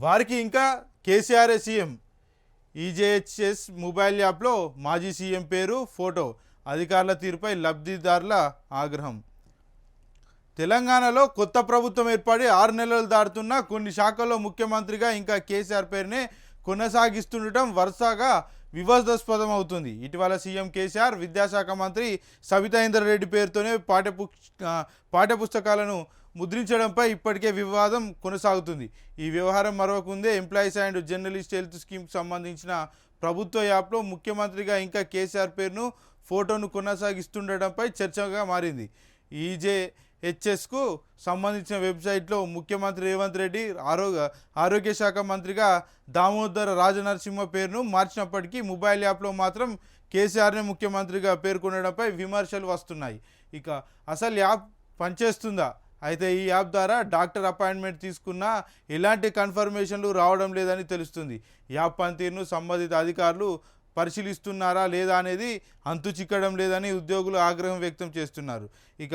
వారికి ఇంకా KCR CM. EJHS mobile యాప్లో మాజీ సీఎం పేరు, ఫోటో. అధికారుల తీరుపై లబ్ధిదారుల ఆగ్రహం. తెలంగాణలో కొత్త ప్రభుత్వం ఏర్పడి 6 నెలలు దాటుతున్నా కొన్ని శాఖల్లో ముఖ్యమంత్రిగా ఇంకా కేసీఆర్ పేరునే కొనసాగిస్తుండటం వరుసగా వివాదాస్పదం అవుతుంది. ఇటీవల సీఎం కేసీఆర్ విద్యాశాఖ మంత్రి సబితా ఇంద్రారెడ్డి పేరుతోనే పాఠ్యపుస్తకాలను ముద్రించడంపై ఇప్పటికే వివాదం కొనసాగుతుంది. ఈ వ్యవహారం మరొకముందే ఎంప్లాయీస్ అండ్ జర్నలిస్ట్ హెల్త్ స్కీమ్కి సంబంధించిన ప్రభుత్వ యాప్లో ముఖ్యమంత్రిగా ఇంకా కేసీఆర్ పేరును, ఫోటోను కొనసాగిస్తుండటంపై చర్చగా మారింది. ఈజేహెచ్ఎస్కు సంబంధించిన వెబ్సైట్లో ముఖ్యమంత్రి రేవంత్ రెడ్డి ఆరోగ్య శాఖ మంత్రిగా దామోదర రాజనరసింహ పేరును మార్చినప్పటికీ మొబైల్ యాప్లో మాత్రం కేసీఆర్నే ముఖ్యమంత్రిగా పేర్కొనడంపై విమర్శలు వస్తున్నాయి. ఇక అసలు యాప్ పనిచేస్తుందా? అయితే ఈ యాప్ ద్వారా డాక్టర్ అపాయింట్మెంట్ తీసుకున్నా ఎలాంటి కన్ఫర్మేషన్లు రావడం లేదని తెలుస్తుంది. యాప్ పనితీరును సంబంధిత అధికారులు పరిశీలిస్తున్నారా లేదా అనేది అంతు చిక్కడం లేదని ఉద్యోగులు ఆగ్రహం వ్యక్తం చేస్తున్నారు. ఇక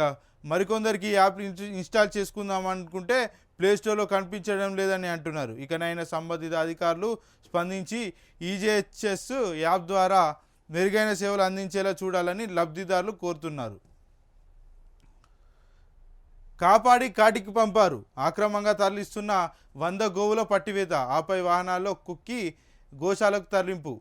మరికొందరికి ఈ యాప్ ఇన్స్టాల్ చేసుకుందాం అనుకుంటే ప్లేస్టోర్లో కనిపించడం లేదని అంటున్నారు. ఇకనైనా సంబంధిత అధికారులు స్పందించి ఈజేహెచ్ఎస్ యాప్ ద్వారా మెరుగైన సేవలు అందించేలా చూడాలని లబ్ధిదారులు కోరుతున్నారు. కాపాడి కాటికి పంపారు. అక్రమంగా తరలిస్తున్న 100 గోవుల పట్టివేత, ఆపై వాహనాల్లో కుక్కి గోశాలకు తరలింపు.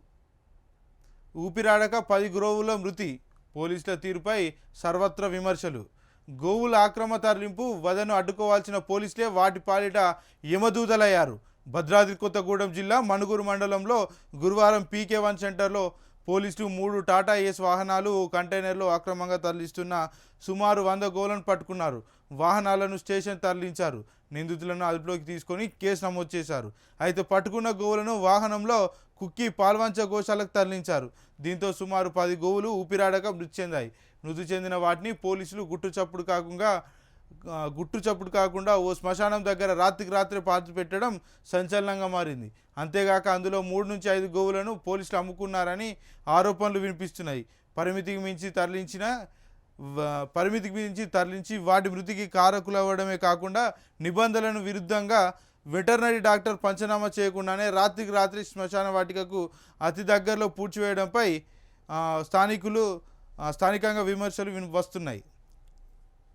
ఊపిరాడక 10 గోవుల మృతి. పోలీసుల తీరుపై సర్వత్రా విమర్శలు. గోవుల ఆక్రమ తరలింపు వదను అడ్డుకోవాల్సిన పోలీసులే వాటి పాలిట యమదూతలయ్యారు. భద్రాద్రి కొత్తగూడెం జిల్లా మణుగూరు మండలంలో గురువారం పీకే1 సెంటర్లో పోలీసులు 3 టాటా ఏస్ వాహనాలు, కంటైనర్లు అక్రమంగా తరలిస్తున్న సుమారు 100 గోవులను పట్టుకున్నారు. వాహనాలను స్టేషన్ తరలించారు. నిందితులను అదుపులోకి తీసుకొని కేసు నమోదు చేశారు. అయితే పట్టుకున్న గోవులను వాహనంలో కుక్కి పాల్వంచ గోశాలకు తరలించారు. దీంతో సుమారు 10 గోవులు ఊపిరాడక మృతి చెందాయి. మృతి చెందిన వాటిని పోలీసులు గుట్టు చప్పుడు కాకుండా ఓ శ్మశానం దగ్గర రాత్రికి రాత్రి పాతి పెట్టడం సంచలనంగా మారింది. అంతేగాక అందులో 3 నుంచి 5 గోవులను పోలీసులు అమ్ముకున్నారని ఆరోపణలు వినిపిస్తున్నాయి. పరిమితికి మించి తరలించి వాటి మృతికి కారకులవ్వడమే కాకుండా నిబంధనలను విరుద్ధంగా వెటర్నరీ డాక్టర్ పంచనామా చేయకుండానే రాత్రికి రాత్రి శ్మశాన వాటికకు అతి దగ్గరలో పూడ్చివేయడంపై స్థానికంగా విమర్శలు వస్తున్నాయి.